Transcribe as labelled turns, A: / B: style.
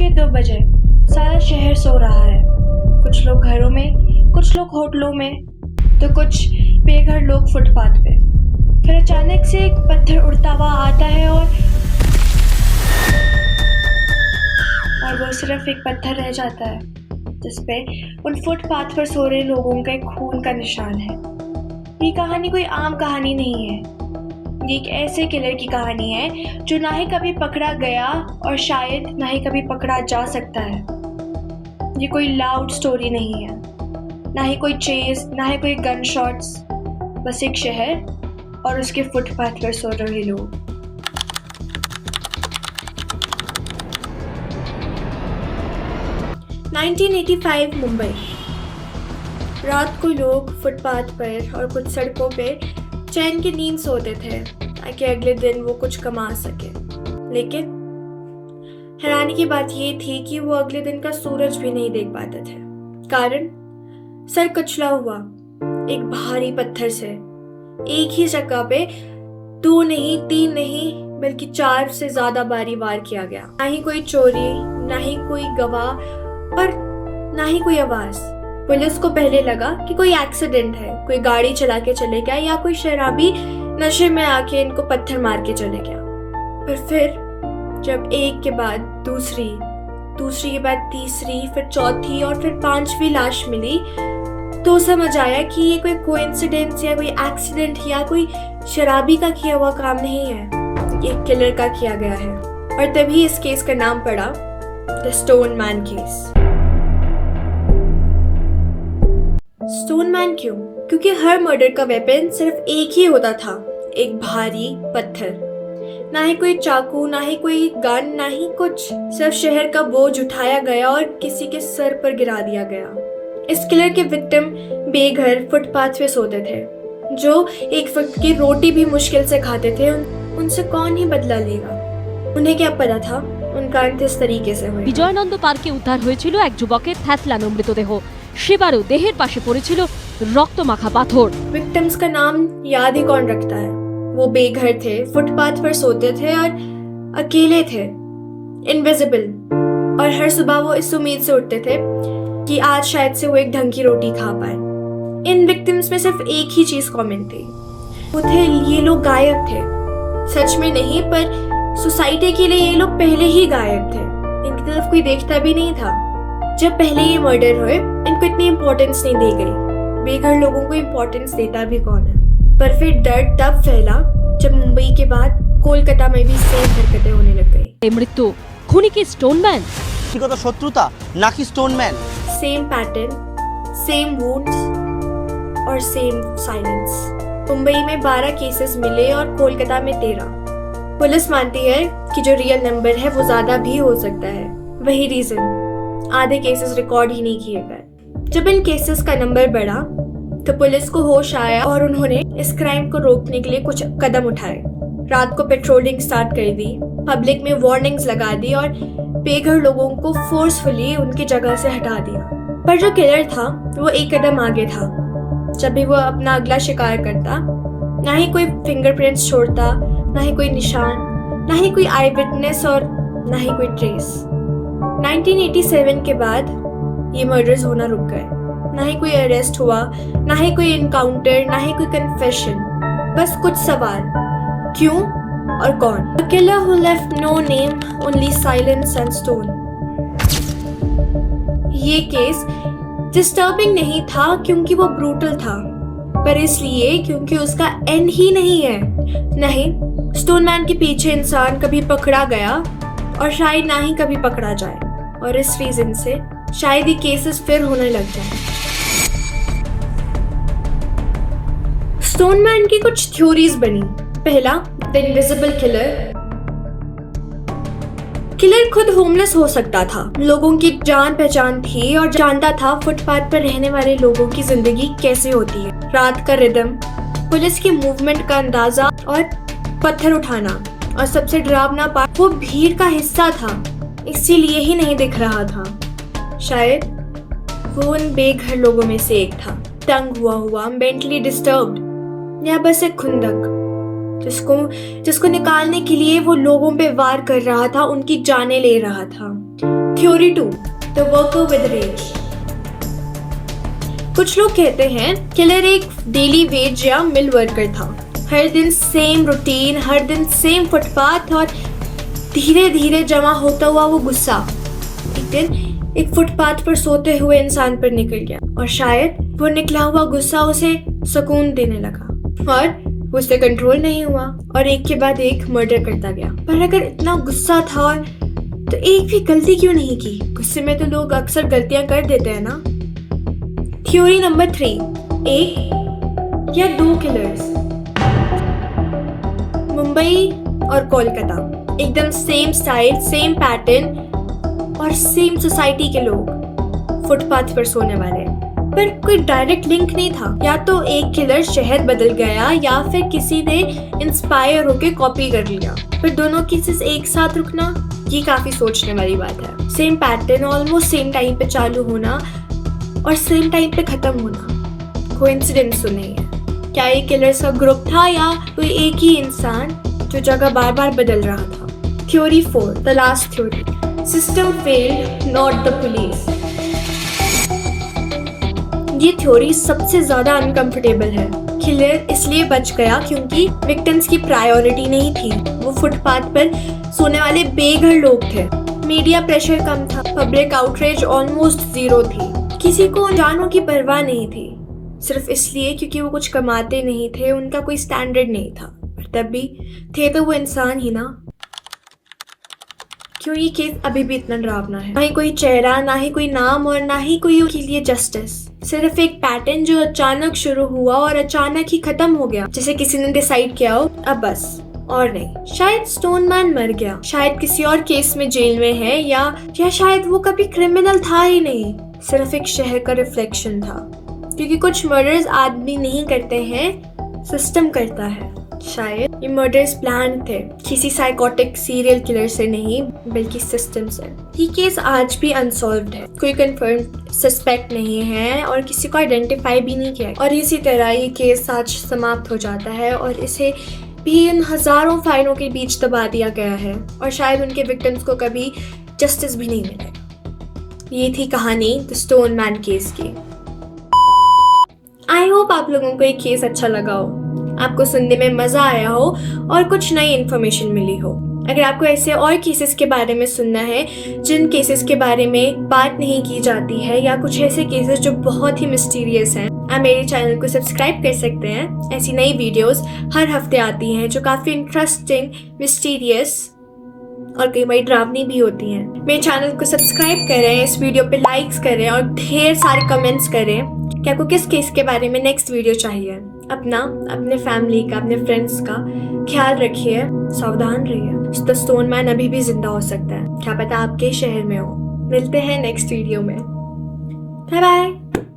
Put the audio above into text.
A: के 2 बजे सारा शहर सो रहा है। कुछ लोग घरों में, कुछ लोग होटलों में, तो कुछ बेघर लोग फुटपाथ पे। फिर अचानक से एक पत्थर उड़ता हुआ आता है और वो सिर्फ एक पत्थर रह जाता है जिसपे उन फुटपाथ पर सो रहे लोगों का एक खून का निशान है। ये कहानी कोई आम कहानी नहीं है। ये एक ऐसे किलर की कहानी है जो ना ही कभी पकड़ा गया और शायद ना ही कभी पकड़ा जा सकता है। ये कोई लाउड स्टोरी नहीं है, ना ही कोई चेज, ना ही कोई गन शॉट्स, बस एक शहर और उसके फुटपाथ पर सो रहे लोग। मुंबई। रात को लोग फुटपाथ पर और कुछ सड़कों पे चैन की नींद सोते थे ताकि अगले दिन वो कुछ कमा सके। लेकिन हैरानी की बात ये थी कि वो अगले दिन का सूरज भी नहीं देख पाते थे। कारण सर कुचला हुआ एक भारी पत्थर से एक ही जगह पे 2 नहीं 3 नहीं बल्कि 4 से ज्यादा बारी वार किया गया। ना ही कोई चोरी, ना ही कोई गवाह और ना ही कोई आवाज। पुलिस को पहले लगा कि कोई एक्सीडेंट है, कोई गाड़ी चला के चले गया या कोई शराबी नशे में आके इनको पत्थर मार के चले गया। पर फिर जब एक के बाद दूसरी के बाद तीसरी, फिर चौथी और फिर 5वीं लाश मिली तो समझ आया कि ये कोई कोइंसिडेंस या कोई एक्सीडेंट या कोई शराबी का किया हुआ काम नहीं है, ये किलर का किया गया है। और तभी इस केस का नाम पड़ा the stone man case. Stone man क्यों? क्योंकि हर मर्डर का वेपन सिर्फ एक ही होता था, एक भारी पत्थर। ना ही कोई चाकू, ना ही कोई गन, ना ही कुछ, सिर्फ शहर का बोझ उठाया गया और किसी के सर पर गिरा दिया गया। इस किलर के विक्टिम बेघर फुटपाथ पे सोते थे, जो एक वक्त की रोटी भी मुश्किल से खाते थे। उनसे कौन ही बदला लेगा? उन्हें क्या पता था उनका अंत इस तरीके से हुआ।
B: বিজয়নন্দ পার্কে উদ্ধার হয়েছিল এক যুবকের থ্যাতলানো মৃতদেহ। সেবারও দেহের পাশে পড়েছিল রক্তমাখা পাথর।
A: विक्टिम्स का नाम याद ही कौन रखता है? वो बेघर थे, फुटपाथ पर सोते थे और अकेले थे, इनविजिबल। और हर सुबह वो इस उम्मीद से उठते थे कि आज शायद से वो एक ढंग की रोटी खा पाए। इन विक्टिम्स में सिर्फ एक ही चीज कॉमन थी, वो थे ये लोग गायब थे। सच में नहीं, पर सोसाइटी के लिए ये लोग पहले ही गायब थे। इनकी तरफ कोई देखता भी नहीं था। जब पहले ये मर्डर हुए इनको इतनी इम्पोर्टेंस नहीं दी गई। बेघर लोगों को इम्पोर्टेंस देता भी कौन है? पर फिर डर तब फैला जब मुंबई के बाद कोलकाता में भी सेम हरकतें होने लग गई।
B: এই মৃত্যু খুনি কি স্টোনম্যান?
C: ব্যক্তিগত শত্রুতা নাকি Stoneman?
A: Same pattern, same wounds और सेम साइलेंस। मुंबई में 12 केसेस मिले और कोलकाता में 13। पुलिस मानती है कि जो रियल नंबर है वो ज्यादा भी हो सकता है। वही रीजन आधे केसेस रिकॉर्ड ही नहीं किए गए। जब इन केसेस का नंबर बढ़ा तो पुलिस को होश आया और उन्होंने इस क्राइम को रोकने के लिए कुछ कदम उठाए। रात को पेट्रोलिंग स्टार्ट कर दी, पब्लिक में वार्निंग्स लगा दी और बेघर लोगों को फोर्सफुली उनकी जगह से हटा दिया। पर जो किलर था वो एक कदम आगे था। जब भी वो अपना अगला शिकार करता, ना ही कोई फिंगरप्रिंट्स छोड़ता, ना ही कोई निशान, ना ही कोई आई विटनेस और ना ही कोई ट्रेस। 1987 के बाद ये मर्डर्स होना रुक गए। ना ही कोई अरेस्ट हुआ, ना ही कोई इनकाउंटर, ना ही कोई कन्फेशन, बस कुछ सवाल, क्यों और कौन? The killer who left no name, only silence and stone। ये केस डिस्टर्बिंग नहीं था क्योंकि वो ब्रूटल था, पर इसलिए क्योंकि उसका एंड ही नहीं है। नहीं, स्टोनमैन के पीछे इंसान कभी पकड़ा गया और शायद ना ही कभी पकड़ा जाए, और इस रीजन से शायद ये केसेस फिर होने लग जाए। स्टोनमैन की कुछ थ्योरीज बनी। पहला, द इनविजिबल किलर। किलर खुद होमलेस हो सकता था, लोगों की जान पहचान थी और जानता था फुटपाथ पर रहने वाले लोगों की जिंदगी कैसे होती है। रात का रिदम, पुलिस की मूवमेंट का अंदाजा और पत्थर उठाना, और सबसे डरावना पार्ट वो भीड़ का हिस्सा था, इसीलिए ही नहीं दिख रहा था। शायद वो उन बेघर लोगों में से एक था, तंग हुआ, मेंटली डिस्टर्ब्ड, या बस एक खुंदक जिसको निकालने के लिए वो लोगों पे वार कर रहा था, उनकी जानें ले रहा था। Theory 2, the worker with raise. कुछ लोग कहते हैं किलर एक डेली वेज या मिल वर्कर था। हर दिन सेम रूटीन, हर दिन सेम फुटपाथ और धीरे धीरे जमा होता हुआ वो गुस्सा एक दिन एक फुटपाथ पर सोते हुए इंसान पर निकल गया और शायद वो निकला हुआ गुस्सा उसे सुकून देने लगा और उससे कंट्रोल नहीं हुआ और एक के बाद एक मर्डर करता गया। पर अगर इतना गुस्सा था तो एक भी गलती क्यों नहीं की? गुस्से में तो लोग अक्सर गलतियां कर देते हैं ना। थ्योरी नंबर 3, एक या दो किलर्स। मुंबई और कोलकाता, एकदम सेम स्टाइल, सेम पैटर्न और सेम सोसाइटी के लोग, फुटपाथ पर सोने वाले। पर कोई डायरेक्ट लिंक नहीं था। या तो एक किलर शहर बदल गया या फिर किसी ने इंस्पायर होके कॉपी कर लिया। पर दोनों केसेस एक साथ रुकना, ये काफी सोचने वाली बात है। Same pattern, almost same time पे चालू होना और सेम टाइम पे खत्म होना कोइंसिडेंस तो नहीं है। क्या ये किलर्स का ग्रुप था या कोई एक ही इंसान जो जगह बार बार बदल रहा था? Theory 4, the last theory, system failed not the police. ये थ्योरी सबसे ज्यादा अनकंफर्टेबल है। किलर इसलिए बच गया क्योंकि विक्टिम्स की प्रायोरिटी नहीं थी। वो फुटपाथ पर सोने वाले बेघर लोग थे। मीडिया प्रेशर कम था, पब्लिक आउटरीच ऑलमोस्ट जीरो थी। किसी को जानों की परवाह नहीं थी, सिर्फ इसलिए क्योंकि वो कुछ कमाते नहीं थे, उनका कोई स्टैंडर्ड नहीं था। पर तब भी थे तो वो इंसान ही ना। क्यों ये केस अभी भी इतना डरावना है? ना ही कोई चेहरा, ना ही कोई नाम और ना ही कोई के लिए जस्टिस। सिर्फ एक पैटर्न जो अचानक शुरू हुआ और अचानक ही खत्म हो गया, जैसे किसी ने डिसाइड किया हो अब बस और नहीं। शायद स्टोनमैन मर गया, शायद किसी और केस में जेल में है या शायद वो कभी क्रिमिनल था ही नहीं, सिर्फ एक शहर का रिफ्लेक्शन था। क्योंकि कुछ मर्डर्स आदमी नहीं करते हैं, सिस्टम करता है। शायद ये मर्डर्स प्लान थे, किसी साइकोटिक सीरियल किलर से नहीं बल्कि सिस्टम से। ये केस आज भी अनसॉल्व्ड है, कोई कंफर्म सस्पेक्ट नहीं है और किसी को आइडेंटिफाई भी नहीं किया। और इसी तरह ये केस आज समाप्त हो जाता है और इसे भी इन हजारों फाइलों के बीच दबा दिया गया है और शायद उनके विक्टिम्स को कभी जस्टिस भी नहीं मिलेगा। ये थी कहानी द स्टोनमैन केस की। आई होप आप लोगों को ये केस अच्छा लगा हो, आपको सुनने में मजा आया हो और कुछ नई इन्फॉर्मेशन मिली हो। अगर आपको ऐसे और केसेस के बारे में सुनना है जिन केसेस के बारे में बात नहीं की जाती है या कुछ ऐसे केसेस जो बहुत ही मिस्टीरियस हैं, आप मेरे चैनल को सब्सक्राइब कर सकते हैं। ऐसी नई वीडियोस हर हफ्ते आती हैं जो काफी इंटरेस्टिंग, मिस्टीरियस और कई बार डरावनी भी होती हैं। मेरे चैनल को सब्सक्राइब करें, इस वीडियो पे लाइक्स करें और ढेर सारे कमेंट्स करें कि आपको किस केस के बारे में नेक्स्ट वीडियो चाहिए। अपना, अपने फैमिली का, अपने फ्रेंड्स का ख्याल रखिए, सावधान रहिए। द स्टोनमैन अभी भी जिंदा हो सकता है, क्या पता आपके शहर में हो। मिलते हैं नेक्स्ट वीडियो में। Bye bye.